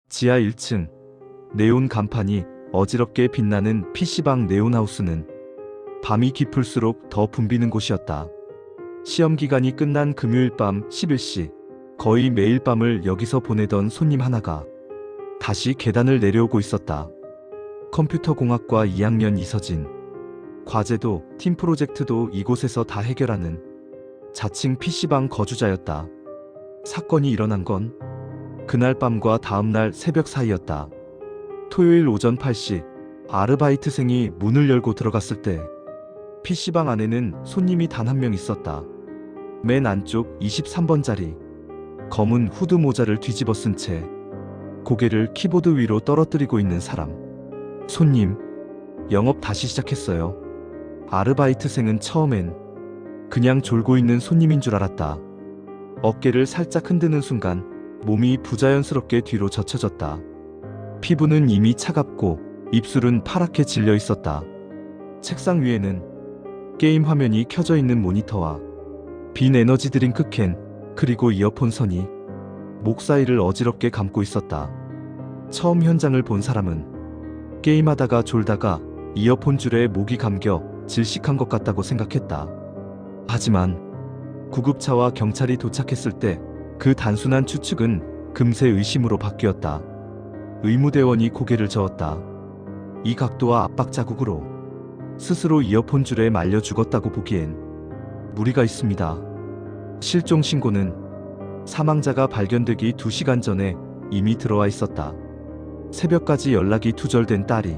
지하 1층 네온 간판이 어지럽게 빛나는 PC방 네온하우스는 밤이 깊을수록 더 붐비는 곳이었다. 시험 기간이 끝난 금요일 밤 11시, 거의 매일 밤을 여기서 보내던 손님 하나가 다시 계단을 내려오고 있었다. 컴퓨터공학과 2학년 이서진. 과제도 팀 프로젝트도 이곳에서 다 해결하는 자칭 PC방 거주자였다. 사건이 일어난 건 그날 밤과 다음날 새벽 사이였다. 토요일 오전 8시, 아르바이트생이 문을 열고 들어갔을 때 PC방 안에는 손님이 단 한 명 있었다. 맨 안쪽 23번 자리. 검은 후드 모자를 뒤집어 쓴 채 고개를 키보드 위로 떨어뜨리고 있는 사람. 손님, 영업 다시 시작했어요. 아르바이트생은 처음엔 그냥 졸고 있는 손님인 줄 알았다. 어깨를 살짝 흔드는 순간 몸이 부자연스럽게 뒤로 젖혀졌다. 피부는 이미 차갑고 입술은 파랗게 질려 있었다. 책상 위에는 게임 화면이 켜져 있는 모니터와 빈 에너지 드링크 캔, 그리고 이어폰 선이 목 사이를 어지럽게 감고 있었다. 처음 현장을 본 사람은 게임하다가 졸다가 이어폰 줄에 목이 감겨 질식한 것 같다고 생각했다. 하지만 구급차와 경찰이 도착했을 때 그 단순한 추측은 금세 의심으로 바뀌었다. 의무대원이 고개를 저었다. 이 각도와 압박 자국으로 스스로 이어폰 줄에 말려 죽었다고 보기엔 무리가 있습니다. 실종 신고는 사망자가 발견되기 2시간 전에 이미 들어와 있었다. 새벽까지 연락이 두절된 딸이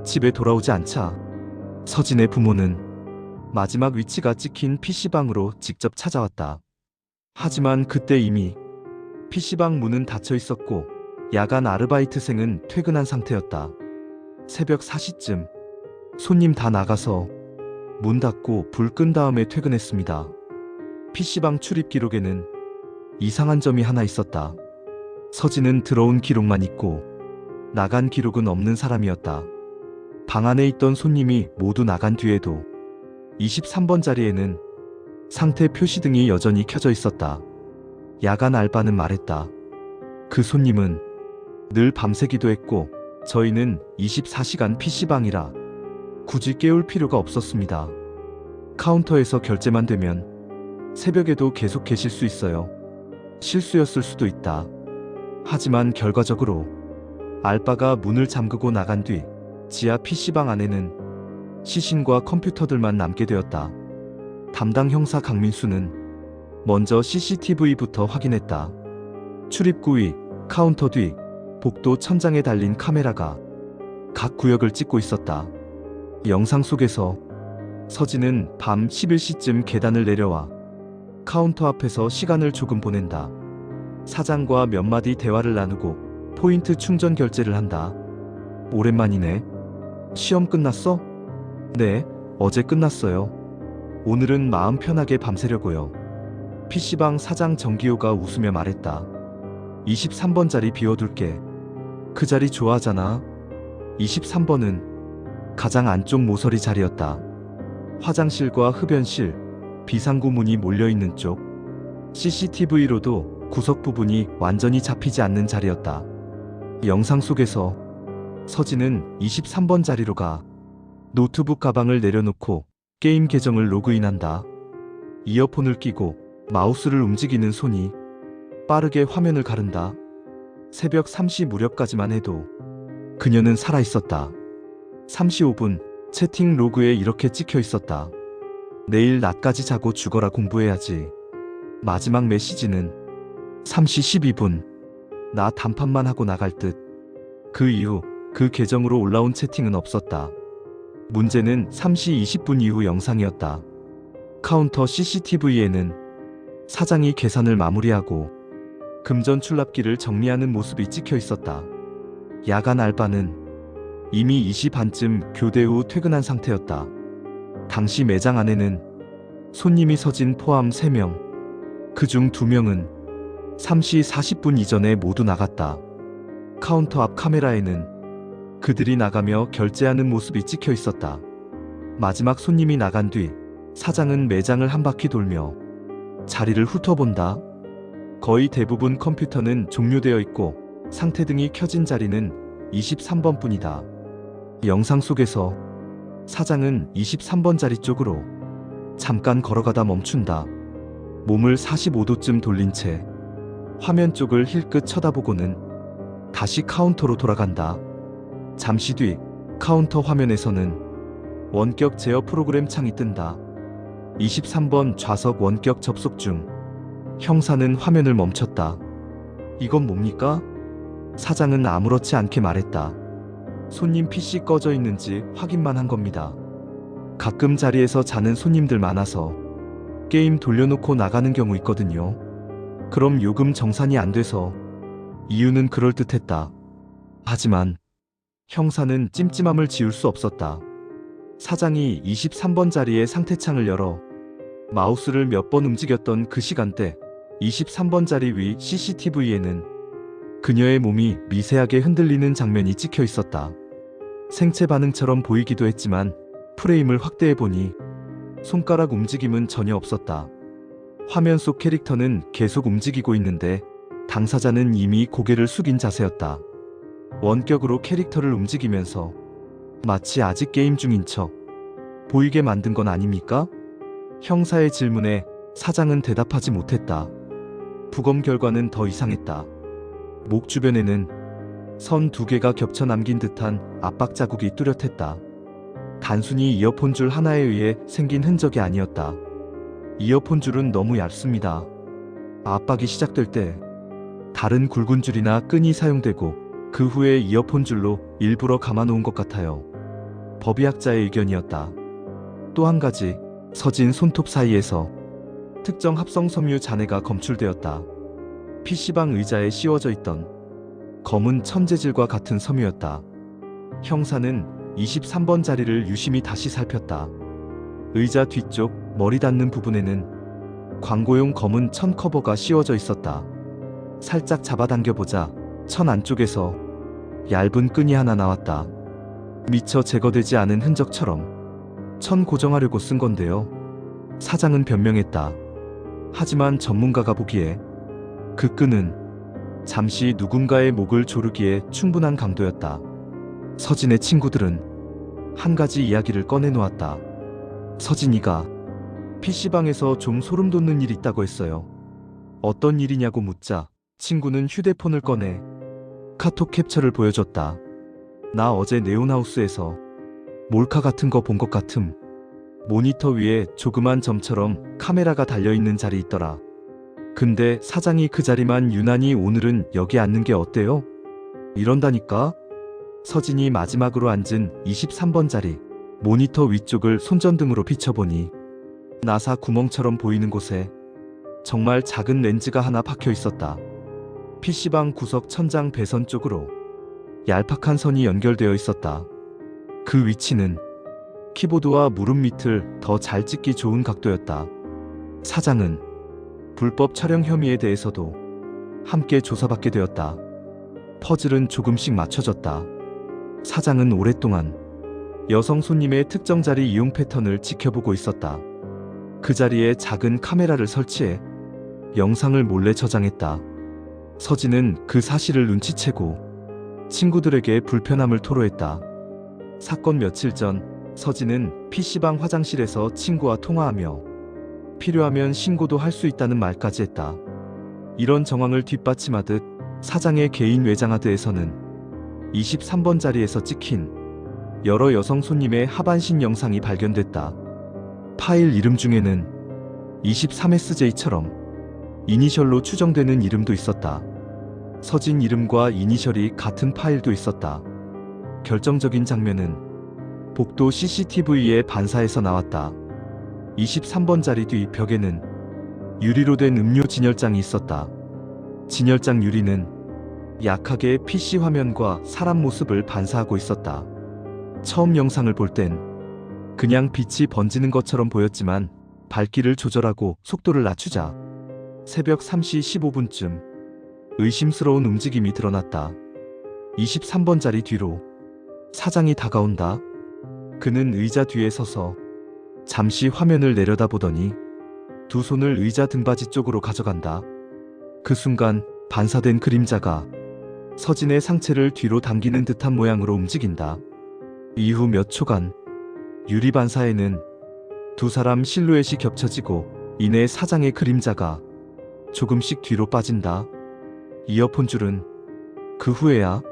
집에 돌아오지 않자 서진의 부모는 마지막 위치가 찍힌 PC방으로 직접 찾아왔다. 하지만 그때 이미 PC방 문은 닫혀 있었고 야간 아르바이트생은 퇴근한 상태였다. 새벽 4시쯤 손님 다 나가서 문 닫고 불 끈 다음에 퇴근했습니다. PC방 출입 기록에는 이상한 점이 하나 있었다. 서진은 들어온 기록만 있고 나간 기록은 없는 사람이었다. 방 안에 있던 손님이 모두 나간 뒤에도 23번 자리에는 상태 표시등이 여전히 켜져 있었다. 야간 알바는 말했다. 그 손님은 늘 밤새기도 했고 저희는 24시간 PC방이라 굳이 깨울 필요가 없었습니다. 카운터에서 결제만 되면 새벽에도 계속 계실 수 있어요. 실수였을 수도 있다. 하지만 결과적으로 알바가 문을 잠그고 나간 뒤 지하 PC방 안에는 시신과 컴퓨터들만 남게 되었다. 담당 형사 강민수는 먼저 CCTV부터 확인했다. 출입구 위, 카운터 뒤, 복도 천장에 달린 카메라가 각 구역을 찍고 있었다. 영상 속에서 서진은 밤 11시쯤 계단을 내려와 카운터 앞에서 시간을 조금 보낸다. 사장과 몇 마디 대화를 나누고 포인트 충전 결제를 한다. 오랜만이네. 시험 끝났어? 네, 어제 끝났어요. 오늘은 마음 편하게 밤새려고요. PC방 사장 정기호가 웃으며 말했다. 23번 자리 비워둘게. 그 자리 좋아하잖아. 23번은 가장 안쪽 모서리 자리였다. 화장실과 흡연실, 비상구 문이 몰려있는 쪽, CCTV로도 구석 부분이 완전히 잡히지 않는 자리였다. 영상 속에서 서진은 23번 자리로 가 노트북 가방을 내려놓고 게임 계정을 로그인한다. 이어폰을 끼고 마우스를 움직이는 손이 빠르게 화면을 가른다. 새벽 3시 무렵까지만 해도 그녀는 살아있었다. 3시 5분 채팅 로그에 이렇게 찍혀 있었다. 내일 낮까지 자고 죽어라 공부해야지. 마지막 메시지는 3시 12분 나 단판만 하고 나갈 듯. 그 이후 그 계정으로 올라온 채팅은 없었다. 문제는 3시 20분 이후 영상이었다. 카운터 CCTV에는 사장이 계산을 마무리하고 금전 출납기를 정리하는 모습이 찍혀 있었다. 야간 알바는 이미 2시 반쯤 교대 후 퇴근한 상태였다. 당시 매장 안에는 손님이 서진 포함 3명, 그중 2명은 3시 40분 이전에 모두 나갔다. 카운터 앞 카메라에는 그들이 나가며 결제하는 모습이 찍혀 있었다. 마지막 손님이 나간 뒤 사장은 매장을 한 바퀴 돌며 자리를 훑어본다. 거의 대부분 컴퓨터는 종료되어 있고 상태등이 켜진 자리는 23번 뿐이다. 영상 속에서 사장은 23번 자리 쪽으로 잠깐 걸어가다 멈춘다. 몸을 45도쯤 돌린 채 화면 쪽을 힐끗 쳐다보고는 다시 카운터로 돌아간다. 잠시 뒤 카운터 화면에서는 원격 제어 프로그램 창이 뜬다. 23번 좌석 원격 접속 중. 형사는 화면을 멈췄다. 이건 뭡니까? 사장은 아무렇지 않게 말했다. 손님 PC 꺼져 있는지 확인만 한 겁니다. 가끔 자리에서 자는 손님들 많아서 게임 돌려놓고 나가는 경우 있거든요. 그럼 요금 정산이 안 돼서. 이유는 그럴듯했다. 하지만 형사는 찜찜함을 지울 수 없었다. 사장이 23번 자리의 상태창을 열어 마우스를 몇 번 움직였던 그 시간대 23번 자리 위 CCTV에는 그녀의 몸이 미세하게 흔들리는 장면이 찍혀 있었다. 생체 반응처럼 보이기도 했지만 프레임을 확대해보니 손가락 움직임은 전혀 없었다. 화면 속 캐릭터는 계속 움직이고 있는데 당사자는 이미 고개를 숙인 자세였다. 원격으로 캐릭터를 움직이면서 마치 아직 게임 중인 척 보이게 만든 건 아닙니까? 형사의 질문에 사장은 대답하지 못했다. 부검 결과는 더 이상했다. 목 주변에는 선 2개가 겹쳐 남긴 듯한 압박 자국이 뚜렷했다. 단순히 이어폰 줄 하나에 의해 생긴 흔적이 아니었다. 이어폰 줄은 너무 얇습니다. 압박이 시작될 때 다른 굵은 줄이나 끈이 사용되고 그 후에 이어폰 줄로 일부러 감아놓은 것 같아요. 법의학자의 의견이었다. 또 한 가지, 서진 손톱 사이에서 특정 합성 섬유 잔해가 검출되었다. PC방 의자에 씌워져 있던 검은 천재질과 같은 섬유였다. 형사는 23번 자리를 유심히 다시 살폈다. 의자 뒤쪽 머리 닿는 부분에는 광고용 검은 천 커버가 씌워져 있었다. 살짝 잡아당겨보자 천 안쪽에서 얇은 끈이 하나 나왔다. 미처 제거되지 않은 흔적처럼 천 고정하려고 쓴 건데요. 사장은 변명했다. 하지만 전문가가 보기에 그 끈은 잠시 누군가의 목을 조르기에 충분한 강도였다. 서진의 친구들은 한 가지 이야기를 꺼내놓았다. 서진이가 PC방에서 좀 소름 돋는 일이 있다고 했어요. 어떤 일이냐고 묻자 친구는 휴대폰을 꺼내 카톡 캡처를 보여줬다. 나 어제 네온하우스에서 몰카 같은 거 본 것 같음. 모니터 위에 조그만 점처럼 카메라가 달려있는 자리 있더라. 근데 사장이 그 자리만 유난히 오늘은 여기 앉는 게 어때요? 이런다니까? 서진이 마지막으로 앉은 23번 자리 모니터 위쪽을 손전등으로 비춰보니 나사 구멍처럼 보이는 곳에 정말 작은 렌즈가 하나 박혀 있었다. PC방 구석 천장 배선 쪽으로 얄팍한 선이 연결되어 있었다. 그 위치는 키보드와 무릎 밑을 더 잘 찍기 좋은 각도였다. 사장은 불법 촬영 혐의에 대해서도 함께 조사받게 되었다. 퍼즐은 조금씩 맞춰졌다. 사장은 오랫동안 여성 손님의 특정 자리 이용 패턴을 지켜보고 있었다. 그 자리에 작은 카메라를 설치해 영상을 몰래 저장했다. 서진은 그 사실을 눈치채고 친구들에게 불편함을 토로했다. 사건 며칠 전 서진은 PC방 화장실에서 친구와 통화하며 필요하면 신고도 할 수 있다는 말까지 했다. 이런 정황을 뒷받침하듯 사장의 개인 외장하드에서는 23번 자리에서 찍힌 여러 여성 손님의 하반신 영상이 발견됐다. 파일 이름 중에는 23SJ처럼 이니셜로 추정되는 이름도 있었다. 서진 이름과 이니셜이 같은 파일도 있었다. 결정적인 장면은 복도 CCTV의 반사에서 나왔다. 23번 자리 뒤 벽에는 유리로 된 음료 진열장이 있었다. 진열장 유리는 약하게 PC 화면과 사람 모습을 반사하고 있었다. 처음 영상을 볼 땐 그냥 빛이 번지는 것처럼 보였지만 밝기를 조절하고 속도를 낮추자 새벽 3시 15분쯤 의심스러운 움직임이 드러났다. 23번 자리 뒤로 사장이 다가온다. 그는 의자 뒤에 서서 잠시 화면을 내려다보더니 두 손을 의자 등받이 쪽으로 가져간다. 그 순간 반사된 그림자가 서진의 상체를 뒤로 당기는 듯한 모양으로 움직인다. 이후 몇 초간 유리 반사에는 두 사람 실루엣이 겹쳐지고 이내 사장의 그림자가 조금씩 뒤로 빠진다. 이어폰 줄은 그 후에야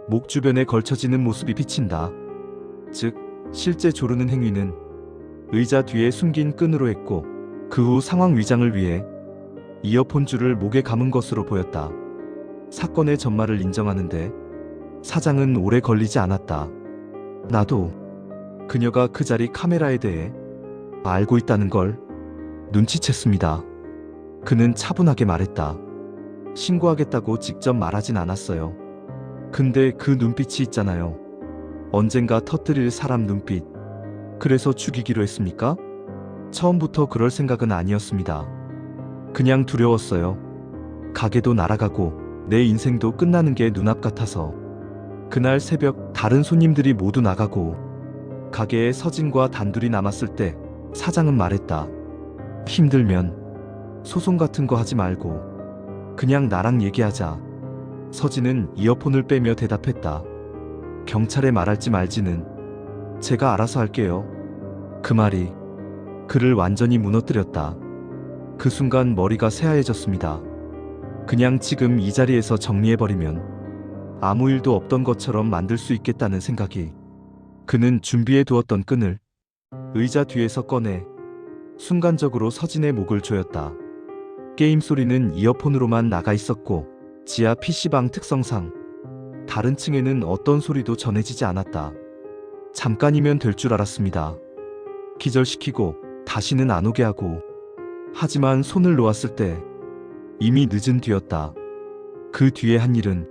목 주변에 걸쳐지는 모습이 비친다. 즉, 실제 조르는 행위는 의자 뒤에 숨긴 끈으로 했고 그 후 상황 위장을 위해 이어폰 줄을 목에 감은 것으로 보였다. 사건의 전말을 인정하는데 사장은 오래 걸리지 않았다. 나도 그녀가 그 자리 카메라에 대해 알고 있다는 걸 눈치챘습니다. 그는 차분하게 말했다. 신고하겠다고 직접 말하진 않았어요. 근데 그 눈빛이 있잖아요. 언젠가 터뜨릴 사람 눈빛. 그래서 죽이기로 했습니까? 처음부터 그럴 생각은 아니었습니다. 그냥 두려웠어요. 가게도 날아가고 내 인생도 끝나는 게 눈앞 같아서. 그날 새벽 다른 손님들이 모두 나가고 가게에 서진과 단둘이 남았을 때 사장은 말했다. 힘들면 소송 같은 거 하지 말고 그냥 나랑 얘기하자. 서진은 이어폰을 빼며 대답했다. 경찰에 말할지 말지는 제가 알아서 할게요. 그 말이 그를 완전히 무너뜨렸다. 그 순간 머리가 새하얘졌습니다. 그냥 지금 이 자리에서 정리해버리면 아무 일도 없던 것처럼 만들 수 있겠다는 생각이. 그는 준비해 두었던 끈을 의자 뒤에서 꺼내 순간적으로 서진의 목을 조였다. 게임 소리는 이어폰으로만 나가 있었고 지하 PC방 특성상 다른 층에는 어떤 소리도 전해지지 않았다. 잠깐이면 될 줄 알았습니다. 기절시키고 다시는 안 오게 하고. 하지만 손을 놓았을 때 이미 늦은 뒤였다. 그 뒤에 한 일은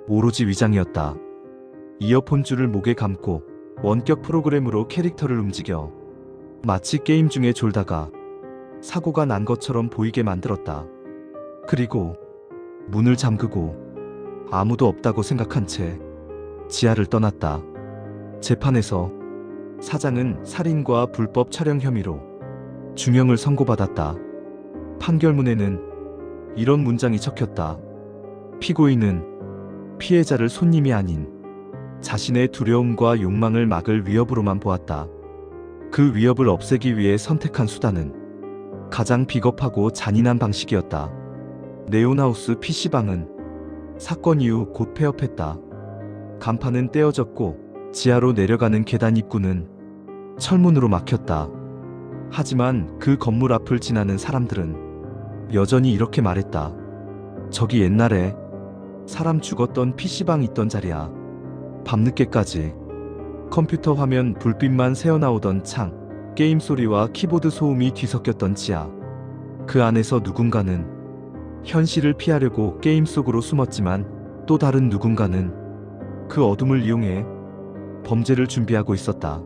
오로지 위장이었다. 이어폰 줄을 목에 감고 원격 프로그램으로 캐릭터를 움직여 마치 게임 중에 졸다가 사고가 난 것처럼 보이게 만들었다. 그리고 문을 잠그고 아무도 없다고 생각한 채 지하를 떠났다. 재판에서 사장은 살인과 불법 촬영 혐의로 중형을 선고받았다. 판결문에는 이런 문장이 적혔다. 피고인은 피해자를 손님이 아닌 자신의 두려움과 욕망을 막을 위협으로만 보았다. 그 위협을 없애기 위해 선택한 수단은 가장 비겁하고 잔인한 방식이었다. 네온하우스 PC방은 사건 이후 곧 폐업했다. 간판은 떼어졌고 지하로 내려가는 계단 입구는 철문으로 막혔다. 하지만 그 건물 앞을 지나는 사람들은 여전히 이렇게 말했다. 저기 옛날에 사람 죽었던 PC방 있던 자리야. 밤늦게까지 컴퓨터 화면 불빛만 새어나오던 창, 게임 소리와 키보드 소음이 뒤섞였던 지하. 그 안에서 누군가는 현실을 피하려고 게임 속으로 숨었지만 또 다른 누군가는 그 어둠을 이용해 범죄를 준비하고 있었다.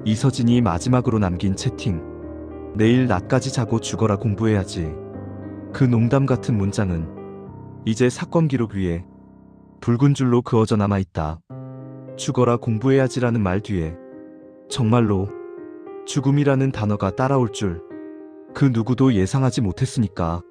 이서진이 마지막으로 남긴 채팅. 내일 낮까지 자고 죽어라 공부해야지. 그 농담 같은 문장은 이제 사건 기록 위에 붉은 줄로 그어져 남아있다. 죽어라 공부해야지라는 말 뒤에 정말로 죽음이라는 단어가 따라올 줄 그 누구도 예상하지 못했으니까.